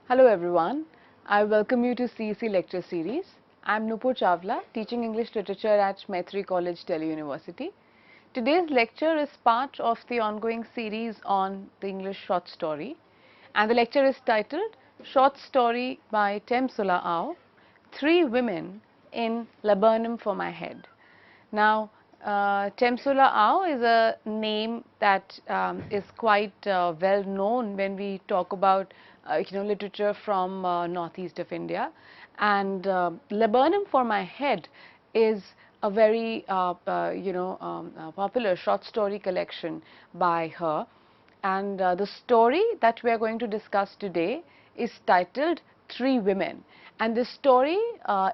Hello everyone, I welcome you to CEC lecture series. I am Nupur Chawla, teaching English literature at Maitri College, Delhi University. Today's lecture is part of the ongoing series on the English short story, and the lecture is titled Short Story by Temsula Ao, Three Women in Laburnum for My Head. Now, Temsula Ao is a name that is quite well known when we talk about literature from northeast of India, and Laburnum for My Head is a very popular short story collection by her, and the story that we are going to discuss today is titled Three Women, and this story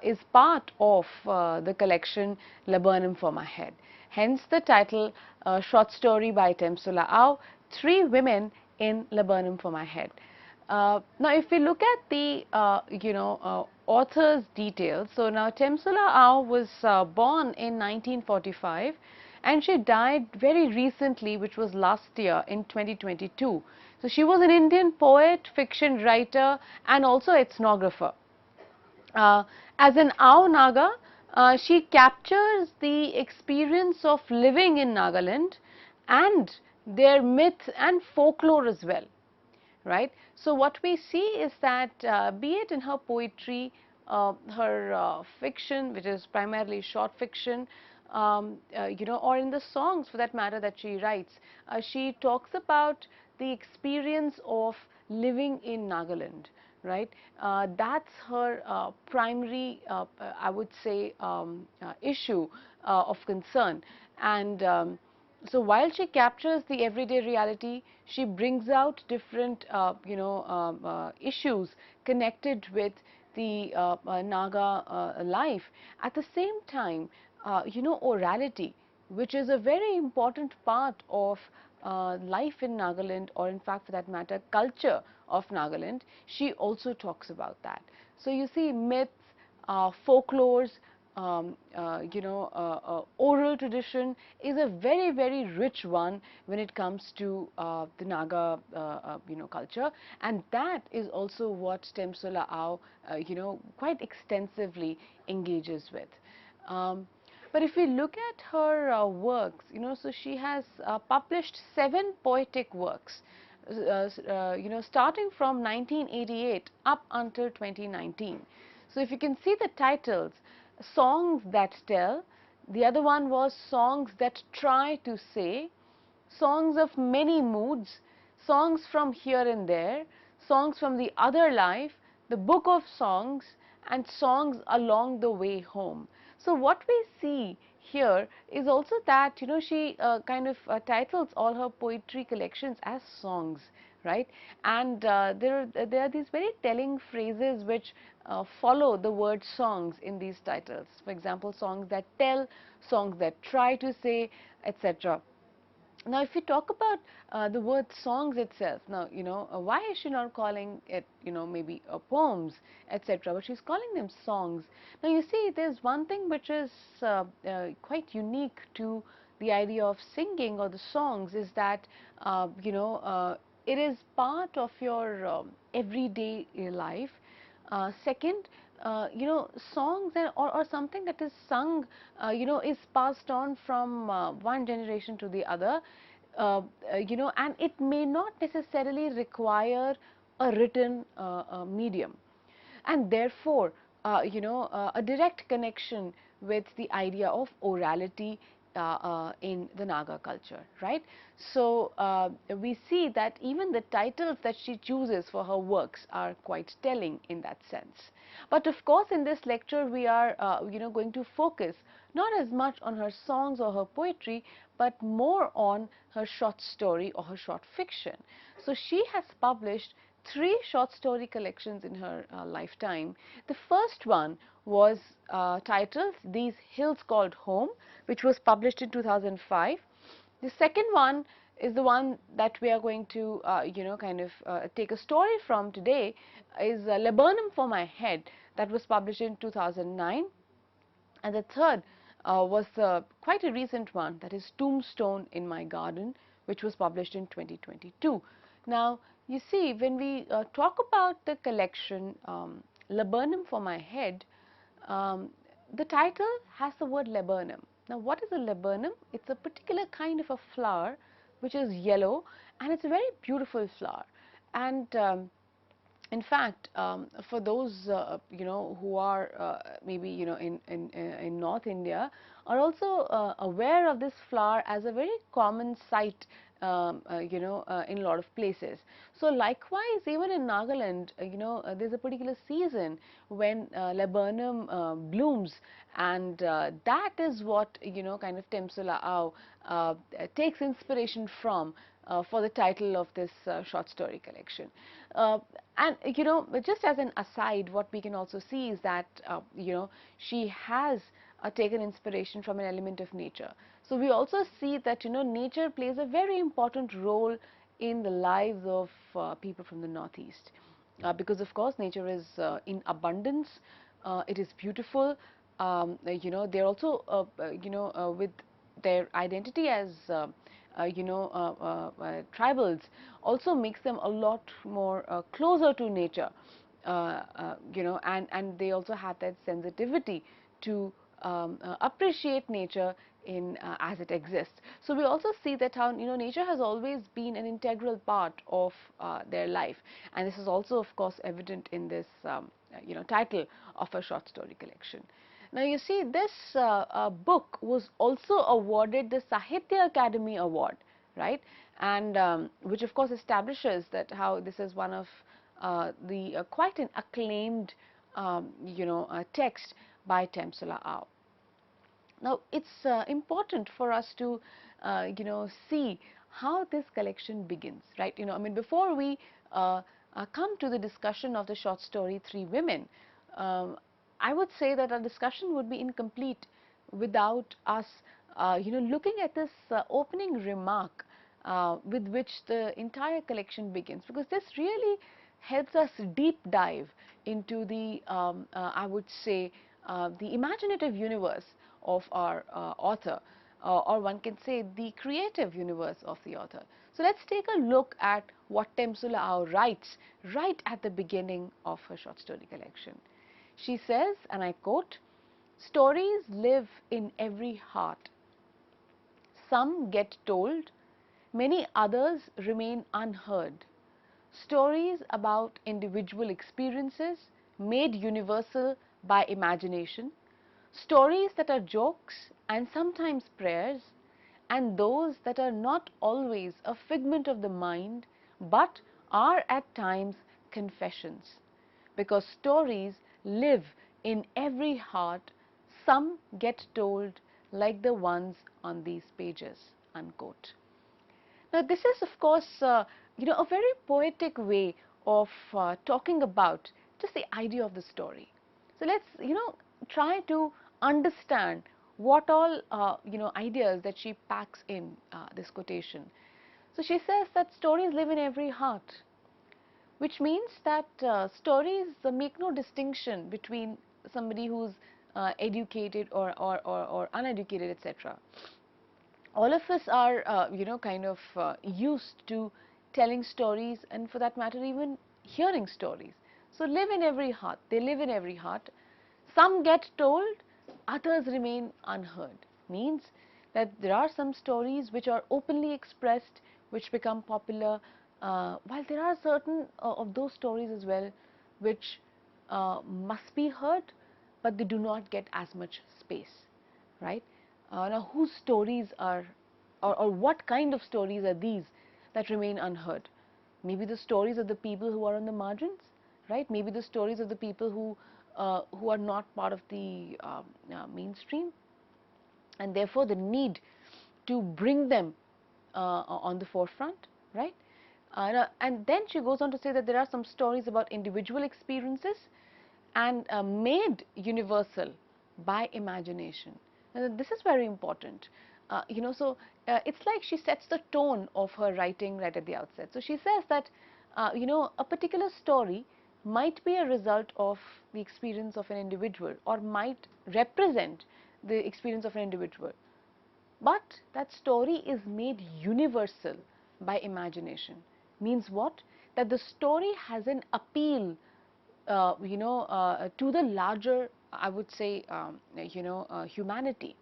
is part of the collection Laburnum for My Head. Hence the title short story by Temsula Ao, Three Women in Laburnum for My Head. Now if we look at the author's details, so now Temsula Ao was born in 1945 and she died very recently, which was last year in 2022. So she was an Indian poet, fiction writer and also ethnographer. As an Ao Naga, she captures the experience of living in Nagaland and their myth and folklore as well, right. So what we see is that be it in her poetry, her fiction, which is primarily short fiction, or in the songs for that matter that she writes, she talks about the experience of living in Nagaland, right. That's her primary, I would say, issue of concern. And so while she captures the everyday reality, she brings out different issues connected with the Naga life. At the same time, orality, which is a very important part of life in Nagaland, or in fact for that matter culture of Nagaland, she also talks about that. So you see myths, folklores, oral tradition is a very, very rich one when it comes to the Naga culture, and that is also what Temsula Ao quite extensively engages with. But if we look at her works, so she has published 7 poetic works, starting from 1988 up until 2019. So if you can see the titles, Songs That Tell, the other one was Songs That Try to Say, Songs of Many Moods, Songs from Here and There, Songs from the Other Life, the Book of Songs, and Songs Along the Way Home. So what we see here is also that she kind of titles all her poetry collections as songs, right. And there are these very telling phrases which follow the word songs in these titles. For example, songs that tell, songs that try to say, etc. Now, if we talk about the word songs itself, now, why is she not calling it, maybe poems, etc., but she's calling them songs. Now, you see, there's one thing which is quite unique to the idea of singing or the songs is that, it is part of your everyday life. Second, songs or something that is sung, is passed on from one generation to the other, and it may not necessarily require a written medium, and therefore, a direct connection with the idea of orality in the Naga culture, right. So we see that even the titles that she chooses for her works are quite telling in that sense. But of course, in this lecture we are going to focus not as much on her songs or her poetry, but more on her short story or her short fiction. So she has published 3 short story collections in her lifetime. The first one was titled These Hills Called Home, which was published in 2005. The second one is the one that we are going to take a story from today, is Laburnum for My Head, that was published in 2009. And the third was quite a recent one, that is Tombstone in My Garden, which was published in 2022. Now, You see, when we talk about the collection Laburnum for My Head, um, the title has the word laburnum. Now, what is a laburnum? It's a particular kind of a flower which is yellow, and it's a very beautiful flower. And in fact, for those who are maybe in North India, are also aware of this flower as a very common sight in a lot of places. So likewise, even in Nagaland, there's a particular season when laburnum blooms, and that is what kind of Temsula Ao takes inspiration from for the title of this short story collection. Uh, and just as an aside, what we can also see is that she has taken inspiration from an element of nature. So we also see that nature plays a very important role in the lives of people from the Northeast, because of course nature is in abundance. It is beautiful. They're also with their identity as tribals also makes them a lot more closer to nature, and they also have that sensitivity to appreciate nature in as it exists. So we also see that how nature has always been an integral part of their life, and this is also of course evident in this title of a short story collection. Now you see, this book was also awarded the Sahitya Academy Award, right? And which of course establishes that how this is one of the quite an acclaimed text by Temsula Ao. Now it's important for us to see how this collection begins, right? I mean, before we come to the discussion of the short story Three Women, I would say that our discussion would be incomplete without us looking at this opening remark with which the entire collection begins, because this really helps us deep dive into the I would say the imaginative universe of our author, or one can say the creative universe of the author. So let's take a look at what Temsula Ao writes right at the beginning of her short story collection. She says, and I quote, "Stories live in every heart. Some get told, many others remain unheard. Stories about individual experiences made universal by imagination, stories that are jokes and sometimes prayers, and those that are not always a figment of the mind but are at times confessions. Because stories live in every heart, some get told like the ones on these pages." Unquote. Now, this is of course a very poetic way of talking about just the idea of the story. So let's try to understand what all ideas that she packs in this quotation. So she says that stories live in every heart, which means that stories make no distinction between somebody who's educated or uneducated, etc. All of us are kind of used to telling stories, and for that matter even hearing stories. So live in every heart, they live in every heart. Some get told, others remain unheard. Means that there are some stories which are openly expressed, which become popular, while there are certain of those stories as well which must be heard, but they do not get as much space, right? Now, whose stories are, or what kind of stories are these that remain unheard? Maybe the stories of the people who are on the margins, right? Maybe the stories of the people who are not part of the mainstream, and therefore the need to bring them on the forefront, right? And then she goes on to say that there are some stories about individual experiences and made universal by imagination. Now, this is very important. It's like she sets the tone of her writing right at the outset. So she says that a particular story might be a result of the experience of an individual, or might represent the experience of an individual, but that story is made universal by imagination. Means what? that the story has an appeal, to the larger, I would say, humanity.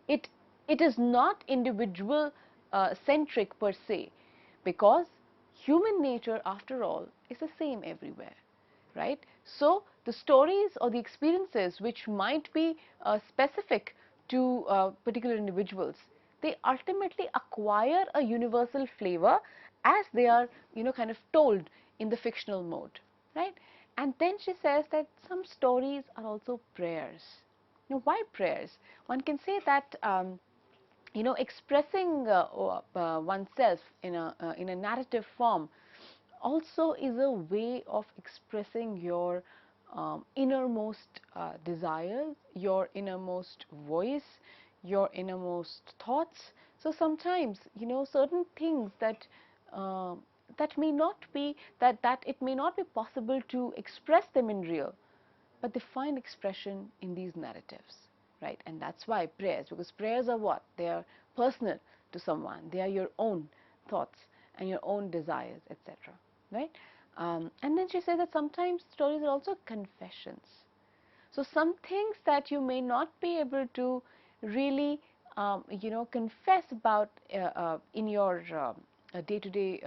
It it is not individual centric per se, because human nature, after all, is the same everywhere, right? So the stories or the experiences which might be specific to particular individuals, they ultimately acquire a universal flavor as they are, kind of told in the fictional mode, right? And then she says that some stories are also prayers. Why prayers? One can say that expressing oneself in a narrative form also is a way of expressing your innermost desires, your innermost voice, your innermost thoughts. So sometimes, certain things that that may not be that it may not be possible to express them in real, but they find expression in these narratives, right? And that's why prayers, because prayers are what? They are personal to someone. They are your own thoughts and your own desires, etc., right? And then she says that sometimes stories are also confessions. So some things that you may not be able to really, confess about in your day-to-day,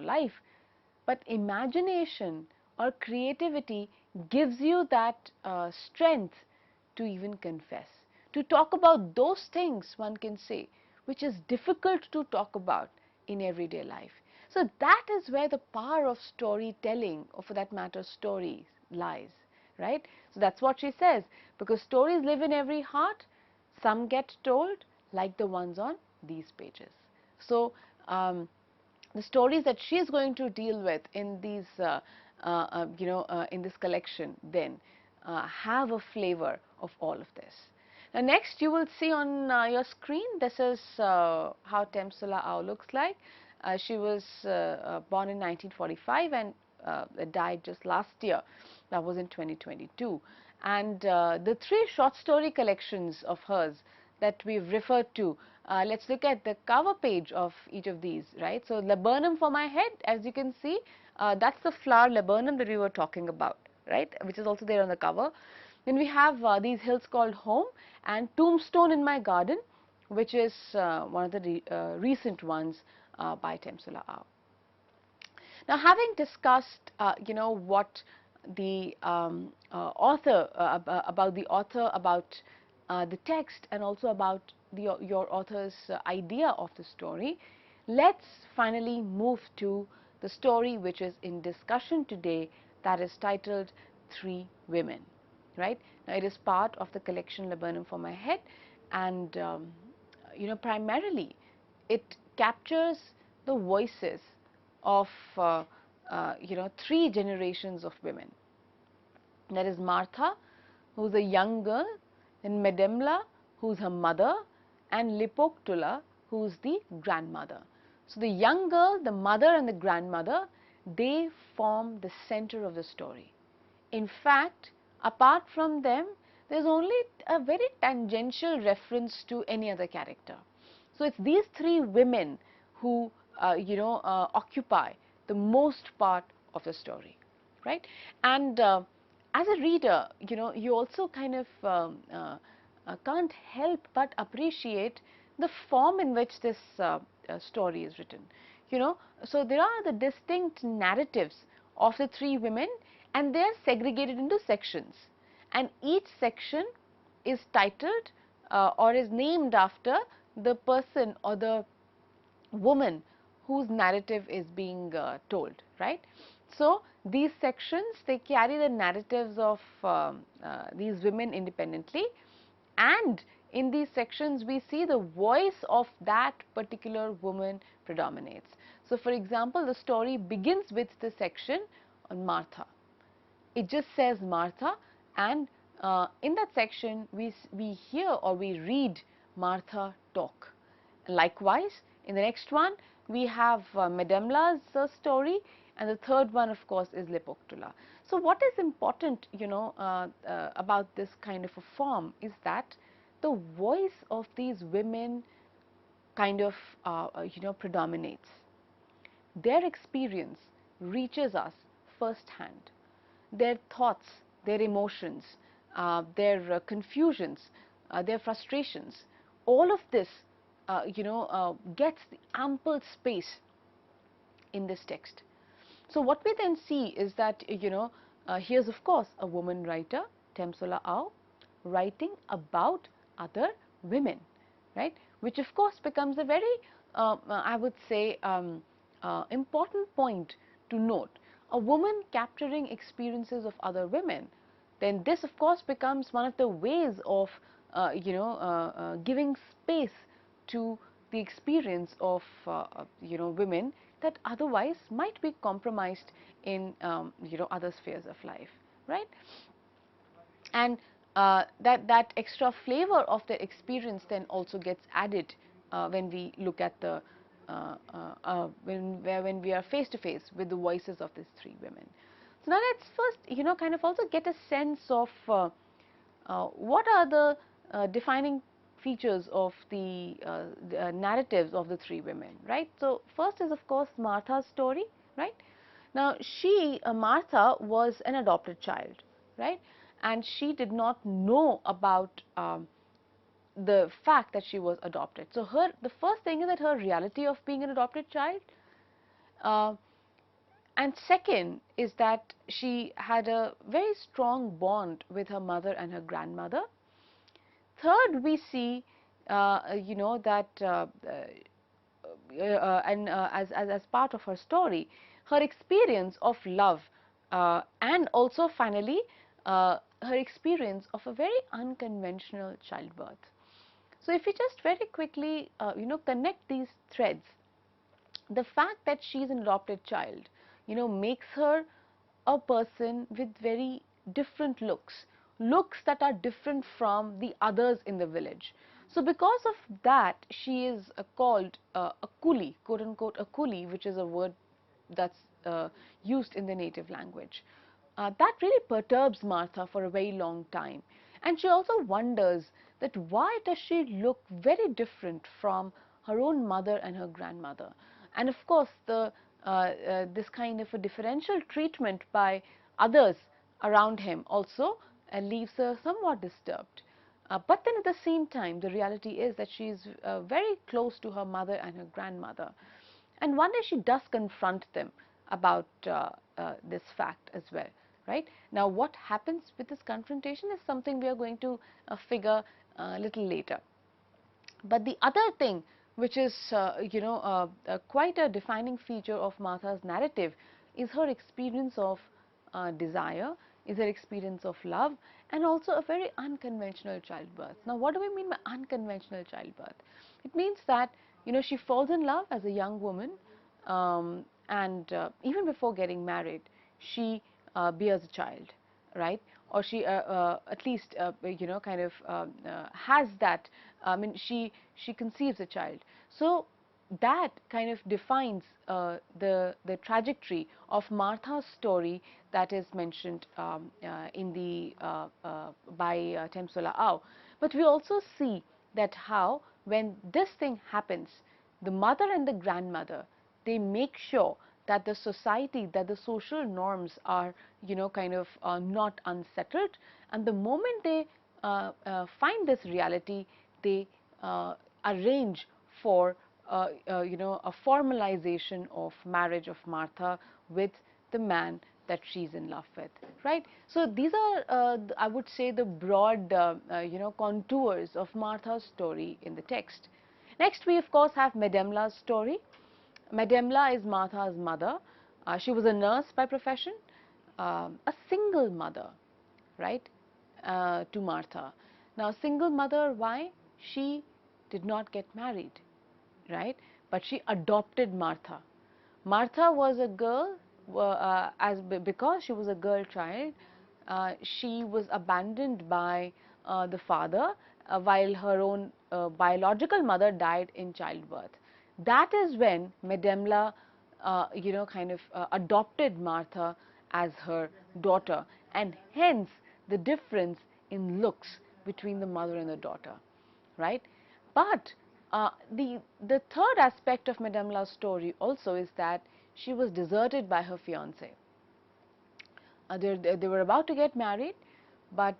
life, but imagination or creativity gives you that strength to even confess, to talk about those things, one can say, which is difficult to talk about in everyday life. So that is where the power of storytelling, or for that matter stories, lies, right? So that's what she says, because stories live in every heart, some get told, like the ones on these pages. So the stories that she is going to deal with in these in this collection then have a flavor of all of this. Now next you will see on your screen, this is how Temsula Ao looks like. She was born in 1945 and died just last year, that was in 2022. And the three short story collections of hers that we've referred to, let's look at the cover page of each of these, right? So laburnum for my head, as you can see, that's the flower laburnum that we were talking about, right, which is also there on the cover. Then we have these hills called home, and tombstone in my garden, which is one of the recent ones by Temsula Ao. Now, having discussed, what the author, about the author, about the text, and also about your author's idea of the story, let's finally move to the story which is in discussion today, that is titled Three Women, right? Now, it is part of the collection Laburnum for My Head, and primarily it captures the voices of three generations of women. That is Martha, who's a young girl, then Medemla, who's her mother, and Lipoctula, who's the grandmother. So the young girl, the mother, and the grandmother, they form the center of the story. In fact, apart from them, there's only a very tangential reference to any other character. So it's these three women who occupy the most part of the story, right? And as a reader, you also kind of can't help but appreciate the form in which this story is written. So there are the distinct narratives of the three women, and they are segregated into sections, and each section is titled or is named after the person or the woman whose narrative is being told, right? So these sections, they carry the narratives of these women independently, and in these sections we see the voice of that particular woman predominates. So for example, the story begins with the section on Martha. It just says Martha, and in that section we hear or we read Martha talk. Likewise, in the next one we have Medemla's story, and the third one, of course, is Lipoctula. So what is important, about this kind of a form is that the voice of these women kind of predominates. Their experience reaches us firsthand. Their thoughts, their emotions, their confusions, their frustrations, all of this gets the ample space in this text. So what we then see is that here's of course a woman writer, Temsula Ao, writing about other women, right, which of course becomes a very I would say important point to note. A woman capturing experiences of other women, then this of course becomes one of the ways of giving space to the experience of women that otherwise might be compromised in other spheres of life, right? And that extra flavor of the experience then also gets added when we look at the when we are face to face with the voices of these three women. So now let's first kind of also get a sense of what are the defining features of the narratives of the three women, right? So first is of course Martha's story, right? Now she, Martha, was an adopted child, right? And she did not know about the fact that she was adopted. So the first thing is that her reality of being an adopted child, uh, and second is that she had a very strong bond with her mother and her grandmother. Third, we see, that and as part of her story, her experience of love, and also finally her experience of a very unconventional childbirth. So if we just very quickly connect these threads, the fact that she is an adopted child makes her a person with very different looks that are different from the others in the village. So because of that, she is called a coolie, quote unquote a coolie, which is a word that's used in the native language. That really perturbs Martha for a very long time, and she also wonders that why does she look very different from her own mother and her grandmother. And of course this kind of a differential treatment by others around him also leaves her somewhat disturbed. But then at the same time, the reality is that she is very close to her mother and her grandmother, and one day she does confront them about this fact as well, right? Now what happens with this confrontation is something we are going to figure a little later. But the other thing which is quite a defining feature of Martha's narrative is her experience of desire, is her experience of love, and also a very unconventional childbirth. Now what do we mean by unconventional childbirth? It means that she falls in love as a young woman, and even before getting married she bears a child, right? Or she at least kind of has that, I mean she conceives a child. So that kind of defines the trajectory of Martha's story that is mentioned in the by Temsula Ao. But we also see that how when this thing happens, the mother and the grandmother, they make sure that the society, that the social norms are kind of not unsettled, and the moment they find this reality, they arrange for a formalization of marriage of Martha with the man that she's in love with, right? So these are I would say the broad contours of Martha's story in the text. Next we of course have Medemla's story. Medemla is Martha's mother. She was a nurse by profession, a single mother, right, to Martha. Now single mother, why? She did not get married, right, but she adopted Martha. Martha was a girl, because she was a girl child, she was abandoned by the father while her own biological mother died in childbirth. That is when Medemla kind of adopted Martha as her daughter, and hence the difference in looks between the mother and the daughter, right? But the third aspect of Medemla's story also is that she was deserted by her fiancé. They were about to get married, but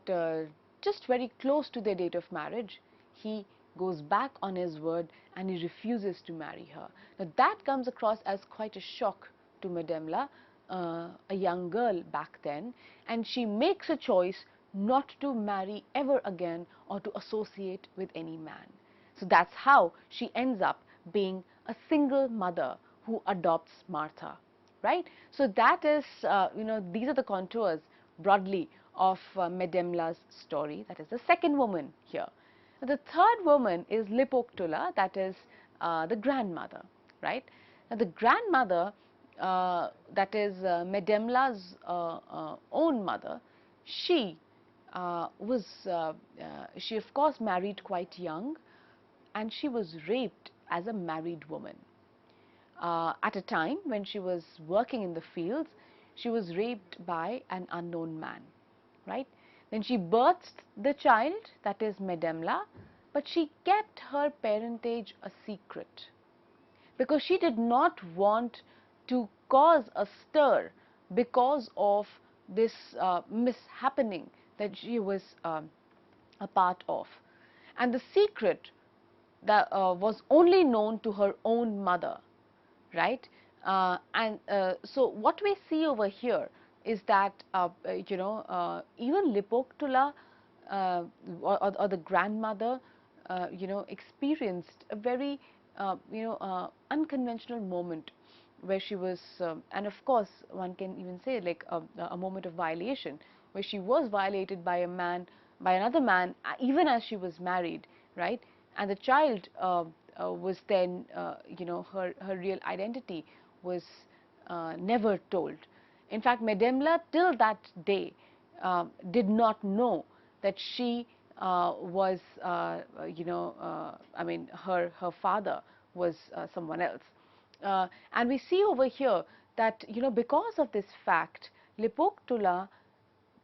just very close to their date of marriage, he goes back on his word and he refuses to marry her. Now that comes across as quite a shock to Medemla, a young girl back then, and she makes a choice not to marry ever again or to associate with any man. So that's how she ends up being a single mother who adopts Martha, right? So that is, these are the contours broadly of Medemla's story. That is the second woman here. The third woman is Lipoktula, that is the grandmother, right? Now the grandmother, that is Medemla's own mother, she she of course married quite young, and she was raped as a married woman. At a time when she was working in the fields, she was raped by an unknown man, right? Then she birthed the child, that is Medemla, but she kept her parentage a secret because she did not want to cause a stir because of this mishappening that she was a part of. And the secret that was only known to her own mother, right? So what we see over here is that even Lipoktula or the grandmother experienced a very unconventional moment where she was and of course one can even say like a moment of violation, where she was violated by another man even as she was married, right? And the child was then her real identity was never told. In fact, Medemla till that day did not know that she was her father was someone else. And we see over here that because of this fact, Lipoktula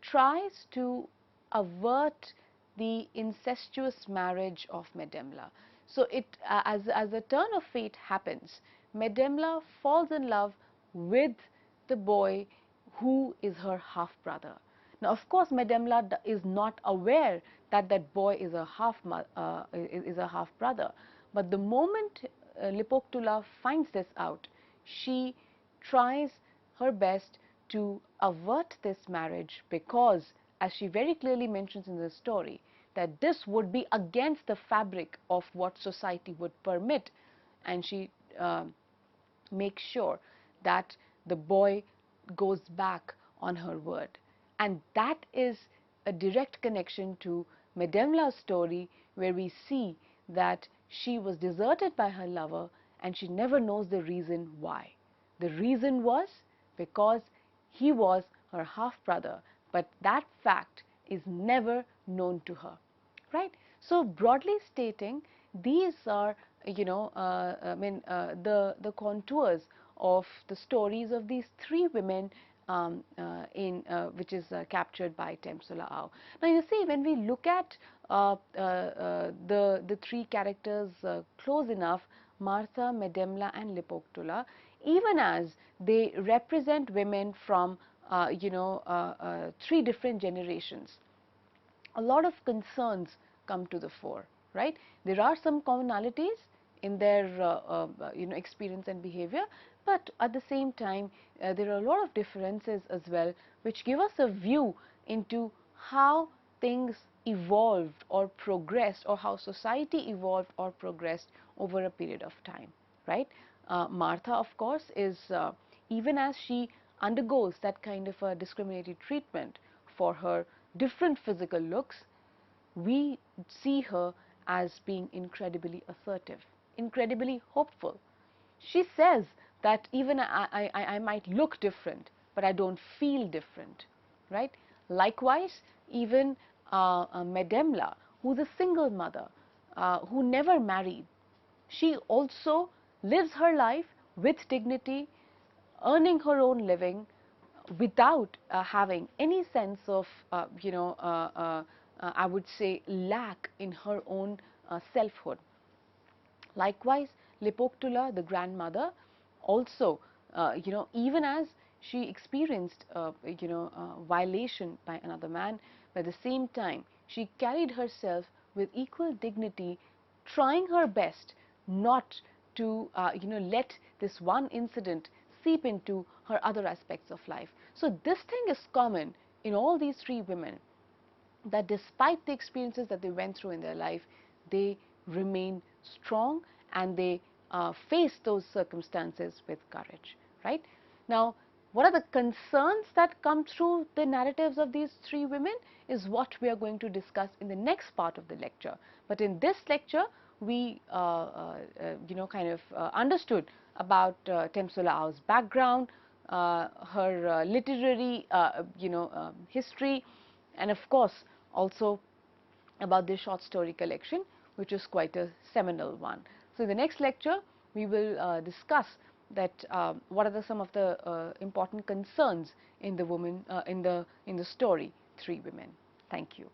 tries to avert the incestuous marriage of Medemla. So as a turn of fate happens, Medemla falls in love with the boy who is her half brother. Now of course Medemla is not aware that that boy is a half brother, but the moment Lipoktula finds this out, she tries her best to avert this marriage because, as she very clearly mentions in the story, that this would be against the fabric of what society would permit, and she makes sure that the boy goes back on her word. And that is a direct connection to Medemla's story, where we see that she was deserted by her lover and she never knows the reason why. The reason was because he was her half brother, but that fact is never known to her, right? So broadly stating, these are the contours of the stories of these three women which is captured by Temsula Ao. Now you see, when we look at the three characters close enough, Martha, Medemla and Lipoktula, even as they represent women from three different generations, a lot of concerns come to the fore, right? There are some commonalities in their experience and behavior, but at the same time there are a lot of differences as well, which give us a view into how things evolved or progressed, or how society evolved or progressed over a period of time, right? Martha, of course, is even as she undergoes that kind of a discriminatory treatment for her different physical looks, we see her as being incredibly assertive, incredibly hopeful. She says that even I might look different, but I don't feel different, right? Likewise, even Medemla, who's a single mother, who never married, she also lives her life with dignity, earning her own living without having any sense of, I would say, lack in her own selfhood. Likewise, Lipoktula, the grandmother, also even as she experienced, violation by another man, but at the same time, she carried herself with equal dignity, trying her best not to, let this one incident seep into her other aspects of life. So this thing is common in all these three women, that despite the experiences that they went through in their life, they remain strong and they face those circumstances with courage, right? Now, what are the concerns that come through the narratives of these three women is what we are going to discuss in the next part of the lecture. But in this lecture, we kind of understood about Temsula Ao's background, her literary history, and of course also about this short story collection, which is quite a seminal one. So in the next lecture we will discuss that what are some of the important concerns in the woman in the story Three Women. Thank you.